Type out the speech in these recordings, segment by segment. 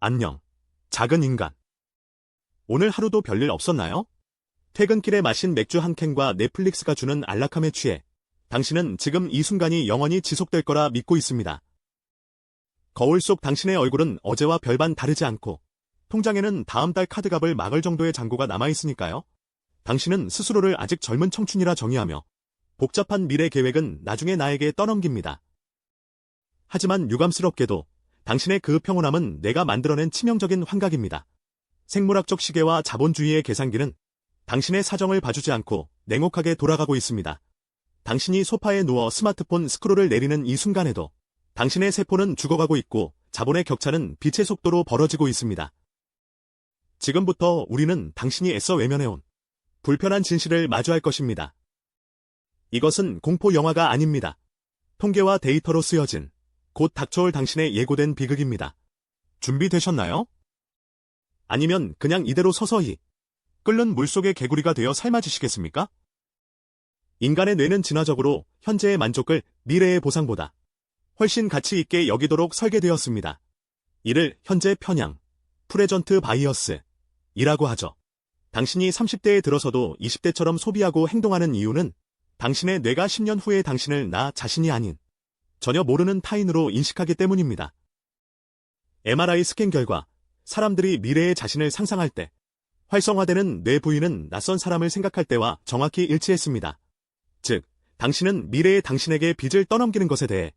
안녕, 작은 인간. 오늘 하루도 별일 없었나요? 퇴근길에 마신 맥주 한 캔과 넷플릭스가 주는 안락함에 취해 당신은 지금 이 순간이 영원히 지속될 거라 믿고 있습니다. 거울 속 당신의 얼굴은 어제와 별반 다르지 않고 통장에는 다음 달 카드값을 막을 정도의 잔고가 남아있으니까요. 당신은 스스로를 아직 젊은 청춘이라 정의하며 복잡한 미래 계획은 나중에 나에게 떠넘깁니다. 하지만 유감스럽게도 당신의 그 평온함은 내가 만들어낸 치명적인 환각입니다. 생물학적 시계와 자본주의의 계산기는 당신의 사정을 봐주지 않고 냉혹하게 돌아가고 있습니다. 당신이 소파에 누워 스마트폰 스크롤을 내리는 이 순간에도 당신의 세포는 죽어가고 있고 자본의 격차는 빛의 속도로 벌어지고 있습니다. 지금부터 우리는 당신이 애써 외면해온 불편한 진실을 마주할 것입니다. 이것은 공포 영화가 아닙니다. 통계와 데이터로 쓰여진 곧 닥쳐올 당신의 예고된 비극입니다. 준비되셨나요? 아니면 그냥 이대로 서서히 끓는 물속의 개구리가 되어 삶아지시겠습니까? 인간의 뇌는 진화적으로 현재의 만족을 미래의 보상보다 훨씬 가치 있게 여기도록 설계되었습니다. 이를 현재 편향, 프레전트 바이어스이라고 하죠. 당신이 30대에 들어서도 20대처럼 소비하고 행동하는 이유는 당신의 뇌가 10년 후에 당신을 나 자신이 아닌 전혀 모르는 타인으로 인식하기 때문입니다. MRI 스캔 결과 사람들이 미래의 자신을 상상할 때 활성화되는 뇌 부위는 낯선 사람을 생각할 때와 정확히 일치했습니다. 즉, 당신은 미래의 당신에게 빚을 떠넘기는 것에 대해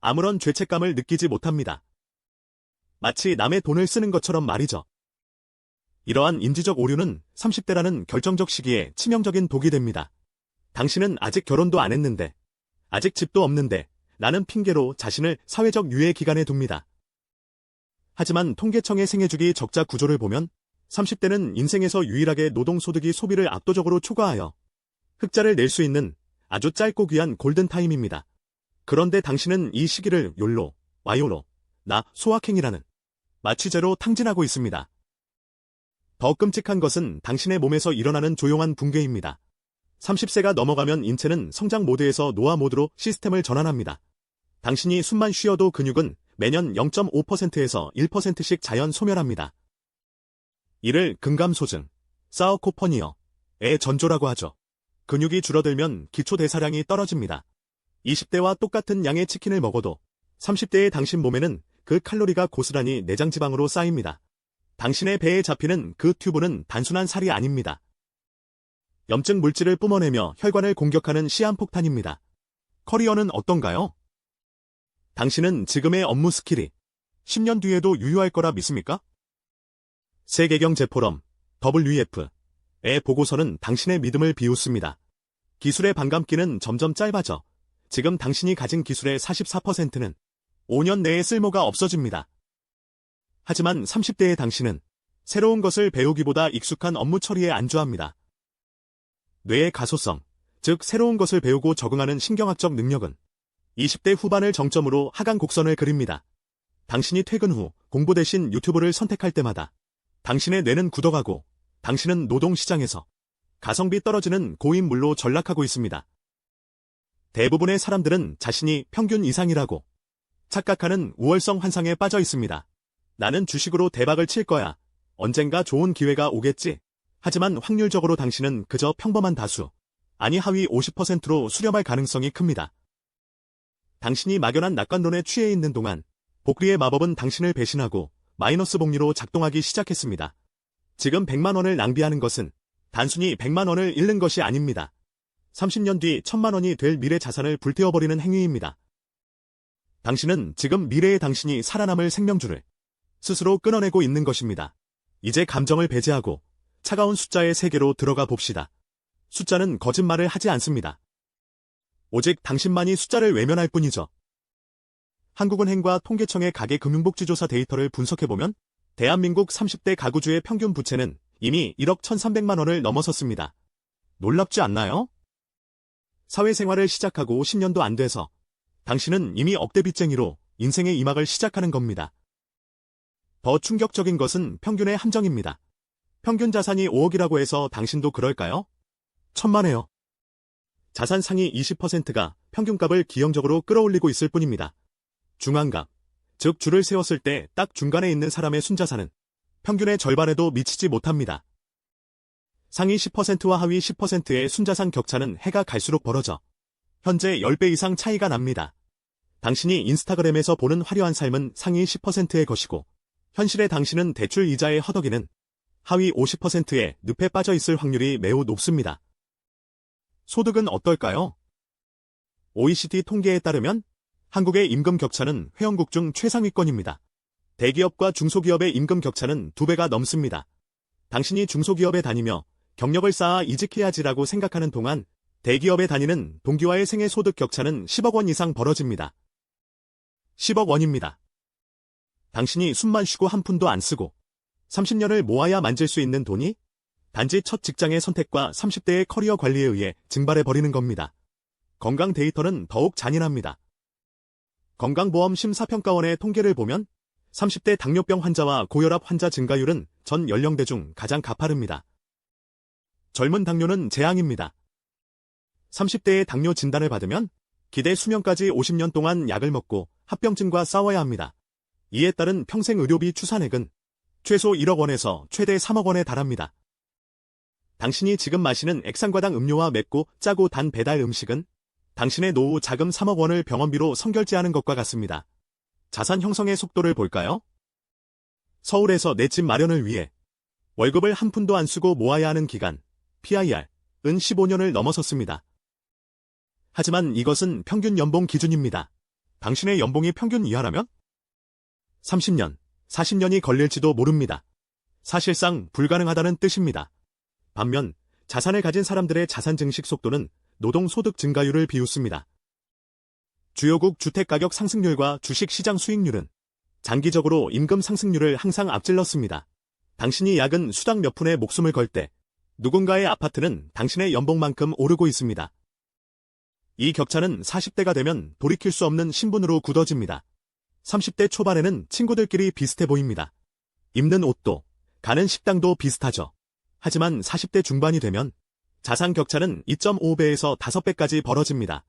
아무런 죄책감을 느끼지 못합니다. 마치 남의 돈을 쓰는 것처럼 말이죠. 이러한 인지적 오류는 30대라는 결정적 시기에 치명적인 독이 됩니다. 당신은 아직 결혼도 안 했는데, 아직 집도 없는데, 라는 핑계로 자신을 사회적 유예 기간에 둡니다. 하지만 통계청의 생애주기 적자 구조를 보면 30대는 인생에서 유일하게 노동소득이 소비를 압도적으로 초과하여 흑자를 낼 수 있는 아주 짧고 귀한 골든타임입니다. 그런데 당신은 이 시기를 욜로, 와요로, 나 소확행이라는 마취제로 탕진하고 있습니다. 더 끔찍한 것은 당신의 몸에서 일어나는 조용한 붕괴입니다. 30세가 넘어가면 인체는 성장 모드에서 노화 모드로 시스템을 전환합니다. 당신이 숨만 쉬어도 근육은 매년 0.5%에서 1%씩 자연 소멸합니다. 이를 근감소증, 사어코퍼니어의 전조라고 하죠. 근육이 줄어들면 기초대사량이 떨어집니다. 20대와 똑같은 양의 치킨을 먹어도 30대의 당신 몸에는 그 칼로리가 고스란히 내장지방으로 쌓입니다. 당신의 배에 잡히는 그 튜브는 단순한 살이 아닙니다. 염증 물질을 뿜어내며 혈관을 공격하는 시한폭탄입니다. 커리어는 어떤가요? 당신은 지금의 업무 스킬이 10년 뒤에도 유효할 거라 믿습니까? 세계경제포럼 WEF의 보고서는 당신의 믿음을 비웃습니다. 기술의 반감기는 점점 짧아져 지금 당신이 가진 기술의 44%는 5년 내에 쓸모가 없어집니다. 하지만 30대의 당신은 새로운 것을 배우기보다 익숙한 업무 처리에 안주합니다. 뇌의 가소성, 즉 새로운 것을 배우고 적응하는 신경학적 능력은 20대 후반을 정점으로 하강 곡선을 그립니다. 당신이 퇴근 후 공부 대신 유튜브를 선택할 때마다 당신의 뇌는 굳어가고 당신은 노동시장에서 가성비 떨어지는 고인물로 전락하고 있습니다. 대부분의 사람들은 자신이 평균 이상이라고 착각하는 우월성 환상에 빠져 있습니다. 나는 주식으로 대박을 칠 거야. 언젠가 좋은 기회가 오겠지. 하지만 확률적으로 당신은 그저 평범한 다수, 아니 하위 50%로 수렴할 가능성이 큽니다. 당신이 막연한 낙관론에 취해 있는 동안 복리의 마법은 당신을 배신하고 마이너스 복리로 작동하기 시작했습니다. 지금 100만 원을 낭비하는 것은 단순히 100만 원을 잃는 것이 아닙니다. 30년 뒤 1000만 원이 될 미래 자산을 불태워버리는 행위입니다. 당신은 지금 미래의 당신이 살아남을 생명줄을 스스로 끊어내고 있는 것입니다. 이제 감정을 배제하고 차가운 숫자의 세계로 들어가 봅시다. 숫자는 거짓말을 하지 않습니다. 오직 당신만이 숫자를 외면할 뿐이죠. 한국은행과 통계청의 가계금융복지조사 데이터를 분석해보면 대한민국 30대 가구주의 평균 부채는 이미 1억 1,300만 원을 넘어섰습니다. 놀랍지 않나요? 사회생활을 시작하고 10년도 안 돼서 당신은 이미 억대 빚쟁이로 인생의 2막을 시작하는 겁니다. 더 충격적인 것은 평균의 함정입니다. 평균 자산이 5억이라고 해서 당신도 그럴까요? 천만에요. 자산 상위 20%가 평균값을 기형적으로 끌어올리고 있을 뿐입니다. 중앙값, 즉 줄을 세웠을 때 딱 중간에 있는 사람의 순자산은 평균의 절반에도 미치지 못합니다. 상위 10%와 하위 10%의 순자산 격차는 해가 갈수록 벌어져 현재 10배 이상 차이가 납니다. 당신이 인스타그램에서 보는 화려한 삶은 상위 10%의 것이고 현실의 당신은 대출 이자의 허덕이는 하위 50%의 늪에 빠져 있을 확률이 매우 높습니다. 소득은 어떨까요? OECD 통계에 따르면 한국의 임금 격차는 회원국 중 최상위권입니다. 대기업과 중소기업의 임금 격차는 2배가 넘습니다. 당신이 중소기업에 다니며 경력을 쌓아 이직해야지라고 생각하는 동안 대기업에 다니는 동기와의 생애 소득 격차는 10억 원 이상 벌어집니다. 10억 원입니다. 당신이 숨만 쉬고 한 푼도 안 쓰고 30년을 모아야 만질 수 있는 돈이 단지 첫 직장의 선택과 30대의 커리어 관리에 의해 증발해버리는 겁니다. 건강 데이터는 더욱 잔인합니다. 건강보험 심사평가원의 통계를 보면 30대 당뇨병 환자와 고혈압 환자 증가율은 전 연령대 중 가장 가파릅니다. 젊은 당뇨는 재앙입니다. 30대의 당뇨 진단을 받으면 기대 수명까지 50년 동안 약을 먹고 합병증과 싸워야 합니다. 이에 따른 평생 의료비 추산액은 최소 1억 원에서 최대 3억 원에 달합니다. 당신이 지금 마시는 액상과당 음료와 맵고 짜고 단 배달 음식은 당신의 노후 자금 3억 원을 병원비로 선결제하는 것과 같습니다. 자산 형성의 속도를 볼까요? 서울에서 내 집 마련을 위해 월급을 한 푼도 안 쓰고 모아야 하는 기간, PIR은 15년을 넘어섰습니다. 하지만 이것은 평균 연봉 기준입니다. 당신의 연봉이 평균 이하라면 30년, 40년이 걸릴지도 모릅니다. 사실상 불가능하다는 뜻입니다. 반면 자산을 가진 사람들의 자산 증식 속도는 노동소득 증가율을 비웃습니다. 주요국 주택가격 상승률과 주식시장 수익률은 장기적으로 임금 상승률을 항상 앞질렀습니다. 당신이 야근 수당 몇 푼에 목숨을 걸 때 누군가의 아파트는 당신의 연봉만큼 오르고 있습니다. 이 격차는 40대가 되면 돌이킬 수 없는 신분으로 굳어집니다. 30대 초반에는 친구들끼리 비슷해 보입니다. 입는 옷도, 가는 식당도 비슷하죠. 하지만 40대 중반이 되면 자산 격차는 2.5배에서 5배까지 벌어집니다.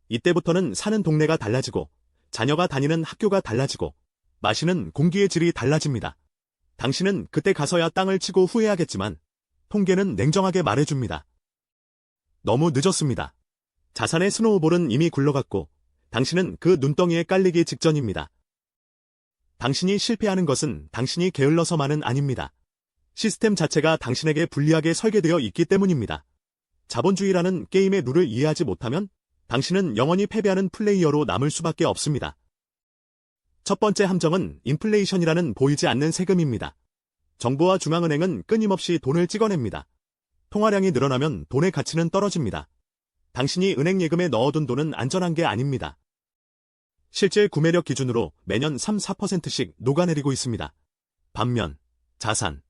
이때부터는 사는 동네가 달라지고 자녀가 다니는 학교가 달라지고 마시는 공기의 질이 달라집니다. 당신은 그때 가서야 땅을 치고 후회하겠지만 통계는 냉정하게 말해줍니다. 너무 늦었습니다. 자산의 스노우볼은 이미 굴러갔고 당신은 그 눈덩이에 깔리기 직전입니다. 당신이 실패하는 것은 당신이 게을러서만은 아닙니다. 시스템 자체가 당신에게 불리하게 설계되어 있기 때문입니다. 자본주의라는 게임의 룰을 이해하지 못하면 당신은 영원히 패배하는 플레이어로 남을 수밖에 없습니다. 첫 번째 함정은 인플레이션이라는 보이지 않는 세금입니다. 정부와 중앙은행은 끊임없이 돈을 찍어냅니다. 통화량이 늘어나면 돈의 가치는 떨어집니다. 당신이 은행 예금에 넣어둔 돈은 안전한 게 아닙니다. 실질 구매력 기준으로 매년 3-4%씩 녹아내리고 있습니다. 반면 자산,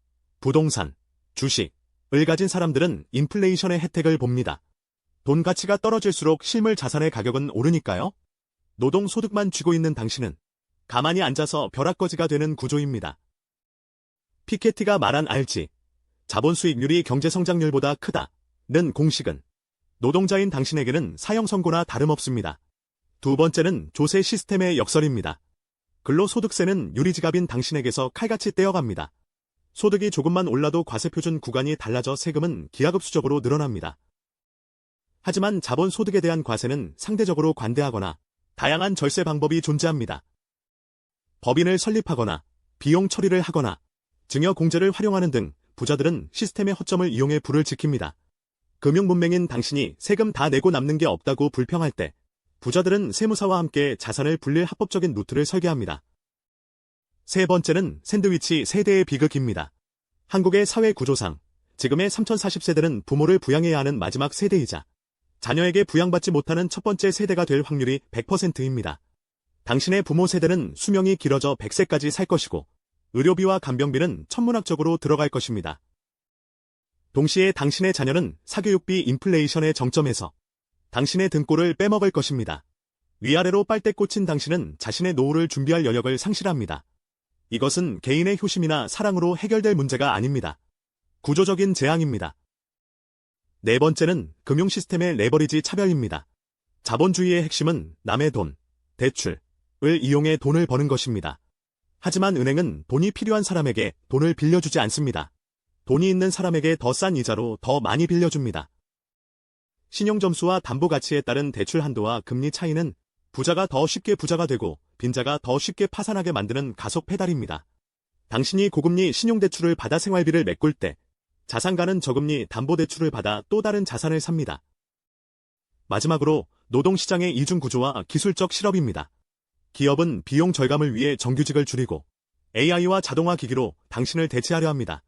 부동산, 주식을 가진 사람들은 인플레이션의 혜택을 봅니다. 돈 가치가 떨어질수록 실물 자산의 가격은 오르니까요. 노동소득만 쥐고 있는 당신은 가만히 앉아서 벼락거지가 되는 구조입니다. 피케티가 말한 알지, 자본 수익률이 경제성장률보다 크다는 공식은 노동자인 당신에게는 사형선고나 다름없습니다. 두 번째는 조세 시스템의 역설입니다. 근로소득세는 유리지갑인 당신에게서 칼같이 떼어갑니다. 소득이 조금만 올라도 과세표준 구간이 달라져 세금은 기하급수적으로 늘어납니다. 하지만 자본소득에 대한 과세는 상대적으로 관대하거나 다양한 절세 방법이 존재합니다. 법인을 설립하거나 비용 처리를 하거나 증여공제를 활용하는 등 부자들은 시스템의 허점을 이용해 부를 지킵니다. 금융문맹인 당신이 세금 다 내고 남는 게 없다고 불평할 때 부자들은 세무사와 함께 자산을 불릴 합법적인 루트를 설계합니다. 세 번째는 샌드위치 세대의 비극입니다. 한국의 사회 구조상 지금의 3040세대는 부모를 부양해야 하는 마지막 세대이자 자녀에게 부양받지 못하는 첫 번째 세대가 될 확률이 100%입니다. 당신의 부모 세대는 수명이 길어져 100세까지 살 것이고 의료비와 간병비는 천문학적으로 들어갈 것입니다. 동시에 당신의 자녀는 사교육비 인플레이션의 정점에서 당신의 등골을 빼먹을 것입니다. 위아래로 빨대 꽂힌 당신은 자신의 노후를 준비할 여력을 상실합니다. 이것은 개인의 효심이나 사랑으로 해결될 문제가 아닙니다. 구조적인 재앙입니다. 네 번째는 금융시스템의 레버리지 차별입니다. 자본주의의 핵심은 남의 돈, 대출, 이용해 돈을 버는 것입니다. 하지만 은행은 돈이 필요한 사람에게 돈을 빌려주지 않습니다. 돈이 있는 사람에게 더 싼 이자로 더 많이 빌려줍니다. 신용점수와 담보가치에 따른 대출 한도와 금리 차이는 부자가 더 쉽게 부자가 되고 빈자가 더 쉽게 파산하게 만드는 가속 페달입니다. 당신이 고금리 신용대출을 받아 생활비를 메꿀 때 자산가는 저금리 담보대출을 받아 또 다른 자산을 삽니다. 마지막으로 노동시장의 이중구조와 기술적 실업입니다. 기업은 비용 절감을 위해 정규직을 줄이고 AI와 자동화 기기로 당신을 대체하려 합니다.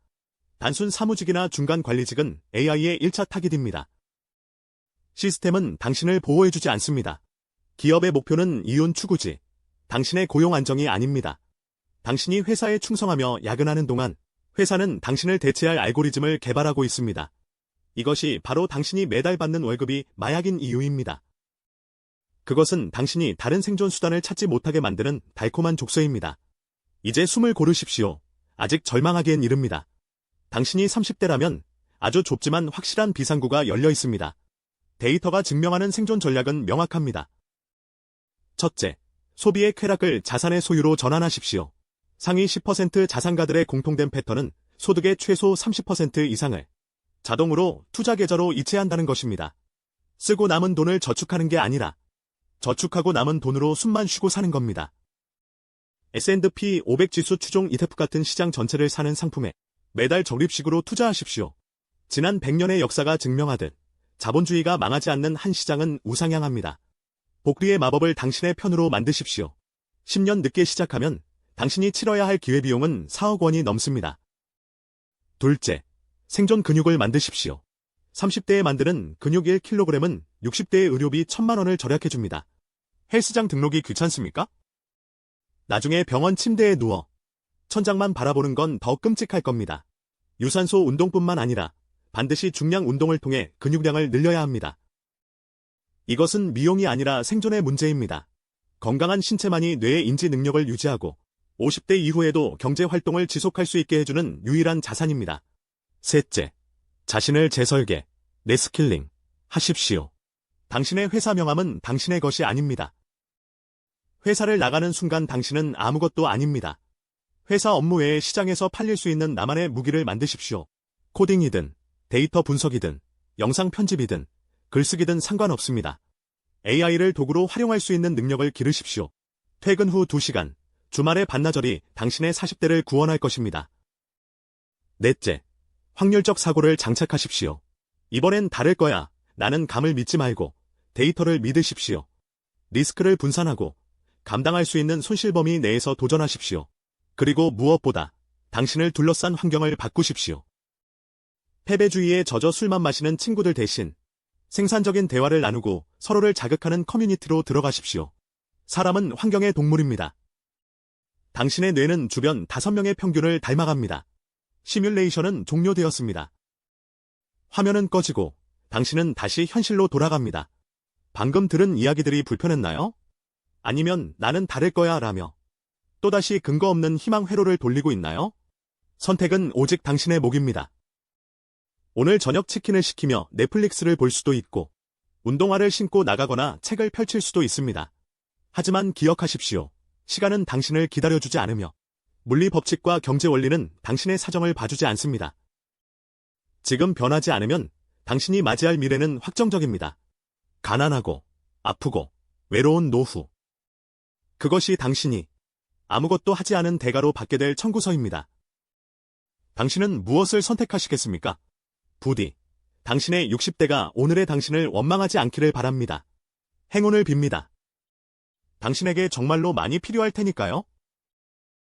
단순 사무직이나 중간 관리직은 AI의 1차 타깃입니다. 시스템은 당신을 보호해주지 않습니다. 기업의 목표는 이윤 추구지, 당신의 고용 안정이 아닙니다. 당신이 회사에 충성하며 야근하는 동안 회사는 당신을 대체할 알고리즘을 개발하고 있습니다. 이것이 바로 당신이 매달 받는 월급이 마약인 이유입니다. 그것은 당신이 다른 생존 수단을 찾지 못하게 만드는 달콤한 족쇄입니다. 이제 숨을 고르십시오. 아직 절망하기엔 이릅니다. 당신이 30대라면 아주 좁지만 확실한 비상구가 열려 있습니다. 데이터가 증명하는 생존 전략은 명확합니다. 첫째, 소비의 쾌락을 자산의 소유로 전환하십시오. 상위 10% 자산가들의 공통된 패턴은 소득의 최소 30% 이상을 자동으로 투자 계좌로 이체한다는 것입니다. 쓰고 남은 돈을 저축하는 게 아니라 저축하고 남은 돈으로 숨만 쉬고 사는 겁니다. S&P 500 지수 추종 ETF 같은 시장 전체를 사는 상품에 매달 적립식으로 투자하십시오. 지난 100년의 역사가 증명하듯 자본주의가 망하지 않는 한 시장은 우상향합니다. 복리의 마법을 당신의 편으로 만드십시오. 10년 늦게 시작하면 당신이 치러야 할 기회비용은 4억 원이 넘습니다. 둘째, 생존 근육을 만드십시오. 30대에 만드는 근육 1kg은 60대의 의료비 1,000만 원을 절약해줍니다. 헬스장 등록이 귀찮습니까? 나중에 병원 침대에 누워 천장만 바라보는 건 더 끔찍할 겁니다. 유산소 운동뿐만 아니라 반드시 중량 운동을 통해 근육량을 늘려야 합니다. 이것은 미용이 아니라 생존의 문제입니다. 건강한 신체만이 뇌의 인지 능력을 유지하고 50대 이후에도 경제 활동을 지속할 수 있게 해주는 유일한 자산입니다. 셋째, 자신을 재설계, 레스킬링 하십시오. 당신의 회사 명함은 당신의 것이 아닙니다. 회사를 나가는 순간 당신은 아무것도 아닙니다. 회사 업무 외에 시장에서 팔릴 수 있는 나만의 무기를 만드십시오. 코딩이든 데이터 분석이든 영상 편집이든 글쓰기든 상관없습니다. AI를 도구로 활용할 수 있는 능력을 기르십시오. 퇴근 후 2시간, 주말의 반나절이 당신의 40대를 구원할 것입니다. 넷째, 확률적 사고를 장착하십시오. 이번엔 다를 거야. 나는 감을 믿지 말고 데이터를 믿으십시오. 리스크를 분산하고 감당할 수 있는 손실 범위 내에서 도전하십시오. 그리고 무엇보다 당신을 둘러싼 환경을 바꾸십시오. 패배주의에 젖어 술만 마시는 친구들 대신 생산적인 대화를 나누고 서로를 자극하는 커뮤니티로 들어가십시오. 사람은 환경의 동물입니다. 당신의 뇌는 주변 5명의 평균을 닮아갑니다. 시뮬레이션은 종료되었습니다. 화면은 꺼지고 당신은 다시 현실로 돌아갑니다. 방금 들은 이야기들이 불편했나요? 아니면 나는 다를 거야 라며 또다시 근거 없는 희망 회로를 돌리고 있나요? 선택은 오직 당신의 몫입니다. 오늘 저녁 치킨을 시키며 넷플릭스를 볼 수도 있고 운동화를 신고 나가거나 책을 펼칠 수도 있습니다. 하지만 기억하십시오. 시간은 당신을 기다려주지 않으며 물리 법칙과 경제 원리는 당신의 사정을 봐주지 않습니다. 지금 변하지 않으면 당신이 맞이할 미래는 확정적입니다. 가난하고 아프고 외로운 노후. 그것이 당신이 아무것도 하지 않은 대가로 받게 될 청구서입니다. 당신은 무엇을 선택하시겠습니까? 부디 당신의 60대가 오늘의 당신을 원망하지 않기를 바랍니다. 행운을 빕니다. 당신에게 정말로 많이 필요할 테니까요.